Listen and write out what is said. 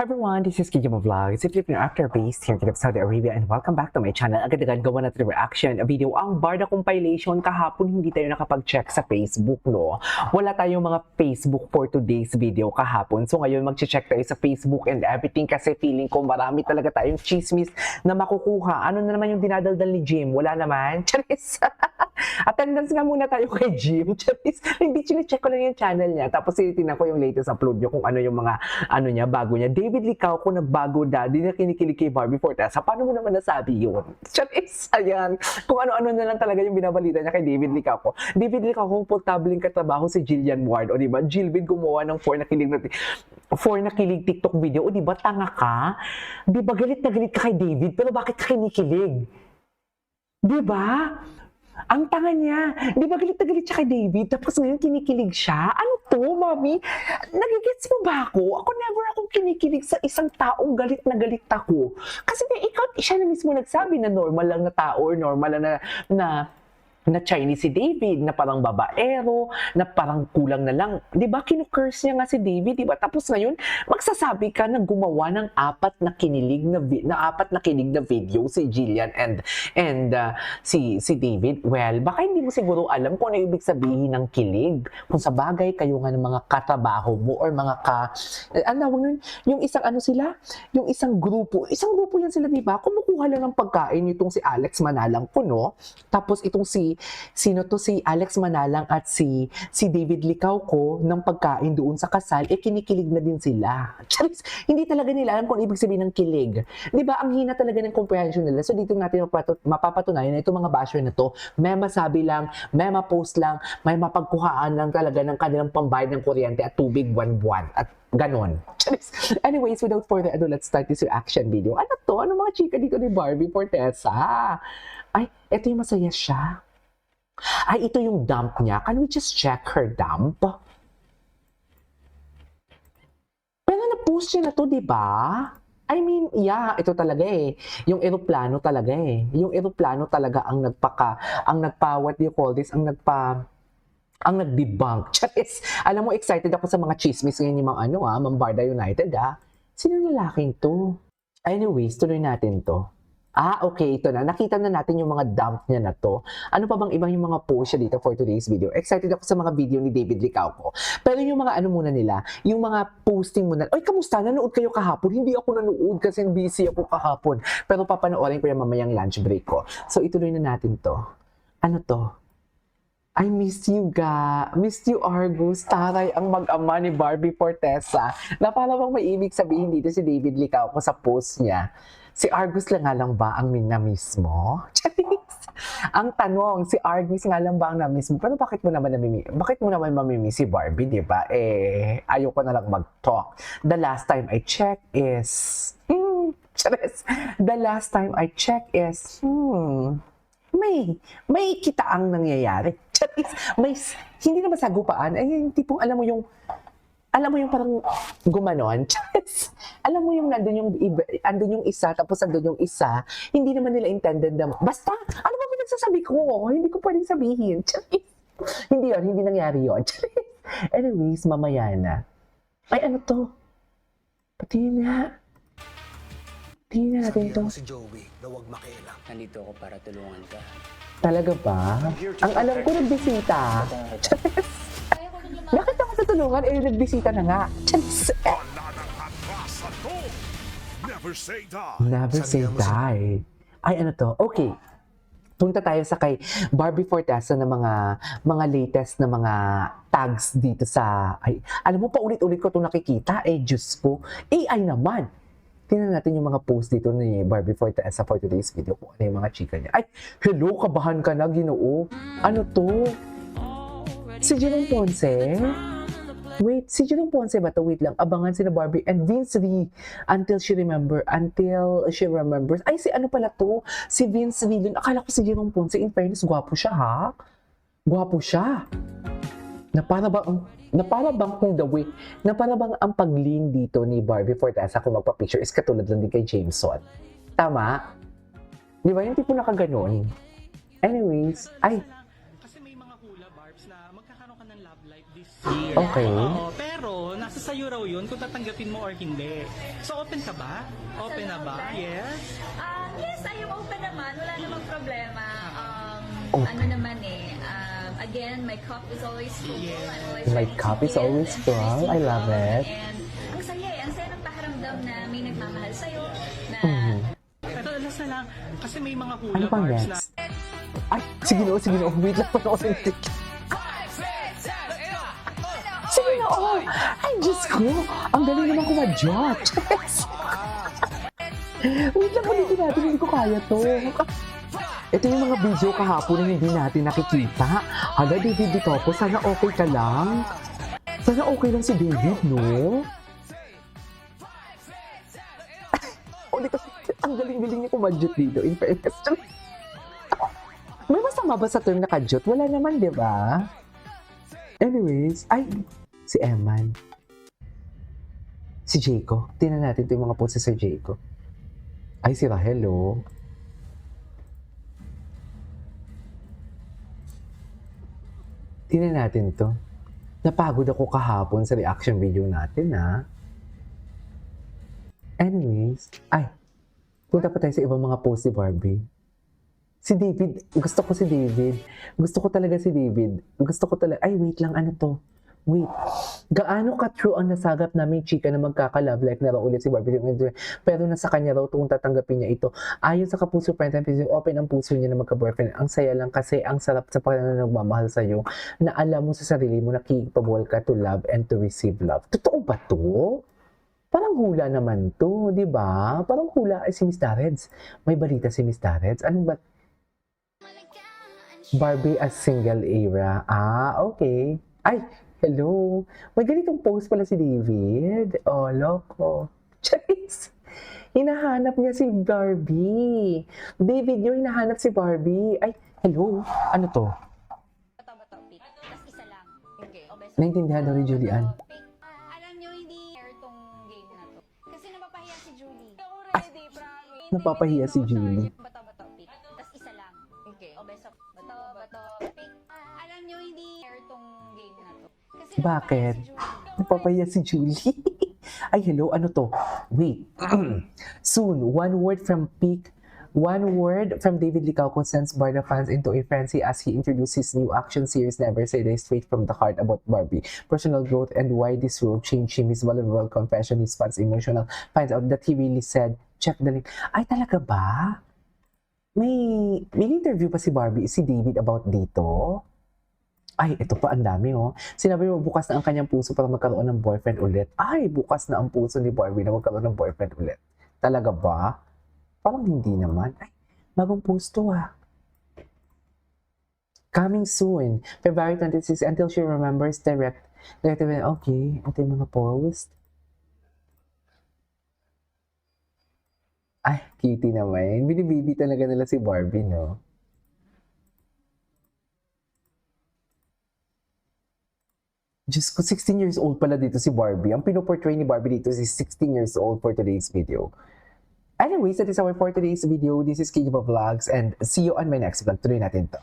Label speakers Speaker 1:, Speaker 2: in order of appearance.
Speaker 1: Everyone, this is Kijimo Vlogs. If you're after based here in Saudi Arabia and welcome back to my channel. Agad-agad gawa natin reaction video. Ang Barda compilation kahapon hindi tayo nakapag-check sa Facebook, no? Wala tayong mga Facebook for today's video kahapon. So ngayon mag-check tayo sa Facebook and everything kasi feeling ko marami talaga tayong chismis na makukuha. Ano na naman yung dinadaldal ni Jim? Wala naman? Charis! Attendance nga muna tayo kay Jim. Charis! Hindi chine-check ko lang yung channel niya. Tapos tinitingnan ko yung latest upload niya kung ano yung mga ano niya, bago niya. David Licao ko nagbago daddy na kinikilig kay Barbie Fortesa. Paano mo naman nasabi yun? Charis! Ayan. Kung ano-ano na lang talaga yung binabalita niya kay David Licao ko. David Licao ko portabling katrabaho si Jillian Ward. O diba? Jilbin gumawa ng 4 na kilig TikTok video. O diba? Tanga ka? Diba galit na galit ka kay David? Pero bakit ka kinikilig? Diba? Ang tanga niya. Di ba galit na galit siya kay David? Tapos ngayon kinikilig siya? Ano to, mami? Nagigets mo ba ako? Ako never akong kinikilig sa isang taong galit na galit ako. Kasi ikaw, siya na mismo nagsabi na normal lang na tao or normal lang na Chinese si David, na parang babaero, na parang kulang na lang. Di ba, kinukurse niya nga si David, di ba? Tapos ngayon, magsasabi ka na gumawa ng apat na kinig na video si Jillian and si David. Well, baka hindi mo siguro alam kung ano ibig sabihin ng kilig. Kung sa bagay, kayo nga ng mga katrabaho mo or mga yung isang ano sila? Yung isang grupo yan sila, di ba? Kumukuha lang ng pagkain itong si Alex Manalang ko, no? Tapos itong si Alex Manalang at si David Licao ko ng pagkain doon sa kasal, kinikilig na din sila. Charis, hindi talaga nila alam kung ibig sabihin ng kilig. Di ba, ang hina talaga ng comprehension nila. So dito natin mapapatunayan na itong mga basher na to, may masabi lang, may mapost lang, may mapagkuhaan lang talaga ng kanilang pambayad ng kuryente at tubig buwan-buwan. At ganon. Charis. Anyways, without further ado, let's start this reaction video. Ano to? Ano mga chika dito ni Barbie Fortesa? Ay, eto yung masaya siya. Ay, ito yung dump niya. Can we just check her dump? Pero na-post siya na to, di ba? I mean, yeah, ito talaga eh. Yung eroplano talaga eh. Yung eroplano talaga ang what do you call this? Ang nag-debunk. Charis. Alam mo, excited ako sa mga chismis ngayon yung mga Ma'am Barda United, Sino lalaking to? Anyways, tuloy natin to. Okay, ito na. Nakita na natin yung mga dump niya na to. Ano pa bang ibang yung mga post siya dito for today's video? Excited ako sa mga video ni David Licao ko. Pero yung mga muna nila, yung mga posting muna. Oy, kamusta? Nanood kayo kahapon? Hindi ako nanood kasi busy ako kahapon. Pero papanoorin ko yung mamayang lunch break ko. So, ituloy na natin to. Ano to? I miss you, Miss you, Argus. Taray ang mag-ama ni Barbie Fortesa. Na para bang may ibig sabihin dito si David Licao ko sa post niya. Si Argus lang nga lang ba ang na-miss mo? Ang tanong, si Argus nga lang ba ang na-miss mo? Pero bakit mo naman mamimiss si Barbie, di ba? Ayoko na lang mag-talk. The last time I check is... may kitaang nangyayari. Hindi naman sagupaan. Yung tipong alam mo yung parang gumanon. Alam mo yung andun yung isa, tapos andun yung isa. Hindi naman nila intended na, basta, ano ba pinagsasabi ko? Hindi ko pwedeng sabihin. Hindi nangyari yun. Anyways, mamaya na. Ay, ano to? Patingin natin to.
Speaker 2: Si Joey, na huwag makialam.
Speaker 3: Nandito ako para tulungan ka.
Speaker 1: Talaga ba? Ang alam ko, nagbisita. Bakit ako tutulungan? Nagbisita na nga.
Speaker 2: Never say die.
Speaker 1: Never say die. Ay, ano to? Okay. Punta tayo sa kay Barbie Fortesa na mga latest na mga tags dito sa... alam mo, paulit-ulit ko itong nakikita. Diyos ko. AI naman. Tingnan natin yung mga post dito ni Barbie Fortesa for today's video. Kung ano yung mga chika niya. Ay, hello, kabahan ka na, Ginoo. Ano to? Si Jerome Ponce? Wait, si Jerome Ponce ba to? Wait lang, abangan si na Barbie and Vince Lee until she remembers. Ay, si ano pala to? Si Vince Lee. Akala ko si Jerome Ponce. In fairness, gwapo siya, ha? Gwapo siya. Na para bang ang pag-lean dito ni Barbie Fortesa kung magpa-picture is katulad lang din kay Jameson. Tama? Di ba? Yung tipo nakaganon. Anyways,
Speaker 4: Kasi may mga hula barbs na magkakaroon ka ng love life this
Speaker 1: Okay.
Speaker 4: Pero nasa
Speaker 3: sa'yo raw yun kung tatanggapin mo or hindi. So open ka ba? Open na ba? Yes?
Speaker 4: Yes, I am open naman. Wala namang problema.
Speaker 1: Okay.
Speaker 4: Ano naman again, my cup is always full.
Speaker 3: Yeah.
Speaker 4: I'm always
Speaker 1: My
Speaker 4: ready to
Speaker 1: cup is
Speaker 4: give
Speaker 1: always
Speaker 4: and to
Speaker 1: full.
Speaker 4: receive
Speaker 1: I love
Speaker 4: love.
Speaker 1: it.
Speaker 4: And ang saya ng pakiramdam na may nagmamahal sa'yo, na
Speaker 3: Pero last na lang, kasi may mga hula
Speaker 1: Ano pang
Speaker 3: barbs na
Speaker 1: next? Ay, sige no. Wait lang pa ako. Sige no. Ay, Diyos ko. Ang galing naman kumadyot. Wait lang, ulitin natin. Hindi ko kaya to. Ito yung mga video kahapon na hindi natin nakikita. Hala, David Ditopo, sana okay ka lang. Sana okay lang si David, no? Ulit kasi, ang galing-galing niya kumadyot dito. In fairness. May masama ba sa term na kadyot? Wala naman, di ba? Anyways, ay, si Eman. Si Jayco. Tingnan natin ito yung mga posts sa Jayco. Ay, si Rahel, oh. Tingnan natin to. Napagod ako kahapon sa reaction video natin, ha? Anyways, ay, punta pa tayo sa ibang mga posts ni Barbie. Si David, gusto ko si David. Gusto ko talaga si David. Gusto ko talaga, ay wait lang, ano to? Wait, gaano ka-true ang nasagap namin chika na magkaka-love life na raw ulit si Barbie. Pero nasa kanya raw kung tatanggapin niya ito. Ayon sa kapuso friend, open ang puso niya na magka-boyfriend. Ang saya lang kasi ang sarap sa pagkakana na nagmamahal sa'yo na alam mo sa sarili mo na kikipagwal ka to love and to receive love. Totoo ba to? Parang hula naman to, di ba? Parang hula ay si Miss Dareds. May balita si Miss Dareds. Ano ba? Barbie as single era. Ah, okay. Ay, hello. May ganitong post pala si David. Oh, loko. Charis. Hinahanap niya si Barbie. David yung hinahanap si Barbie. Ay, hello. Ano to?
Speaker 4: bato-bato pick. Tapos isa lang. Okay.
Speaker 1: Naintindihan daw ni Julian.
Speaker 4: Alam nyo, hindi fair tong game na to. Kasi napapahiya si Julie.
Speaker 5: Already, promise.
Speaker 1: Napapahiya si Julie.
Speaker 4: Bato-bato pick. Tapos isa lang. Okay. O beso. Bato-bato pick. Alam nyo, hindi fair tong game na to. Kasi
Speaker 1: Bakit?
Speaker 4: napapahiya si Julie.
Speaker 1: Napapahiya si Julie. Ay, hello. Ano to? Wait. Soon, one word from David Licauco sends Barda fans into a frenzy as he introduces his new action series Never Say Die straight from the heart about Barbie, personal growth, and why this role changed him. His vulnerable confession, his fans emotional, finds out that he really said, check the link. Ay, talaga ba? May interview pa si Barbie, si David about dito? Ay, ito pa, ang dami, oh. Sinabi mo, bukas na ang kanyang puso para magkaroon ng boyfriend ulit. Ay, bukas na ang puso ni Barbie na magkaroon ng boyfriend ulit. Talaga ba? Parang hindi naman. Ay, bagong post to, ah. Coming soon, February 26, until she remembers directly, okay, ito yung mga post. Ay, cutie naman. Binibibi talaga nila si Barbie, no? Diyos ko, 16 years old pala dito si Barbie. Ang pinoportray ni Barbie dito is 16 years old for today's video. Anyways, that is our for today's video. This is Kikipa Vlogs and see you on my next vlog. Tuloy natin to.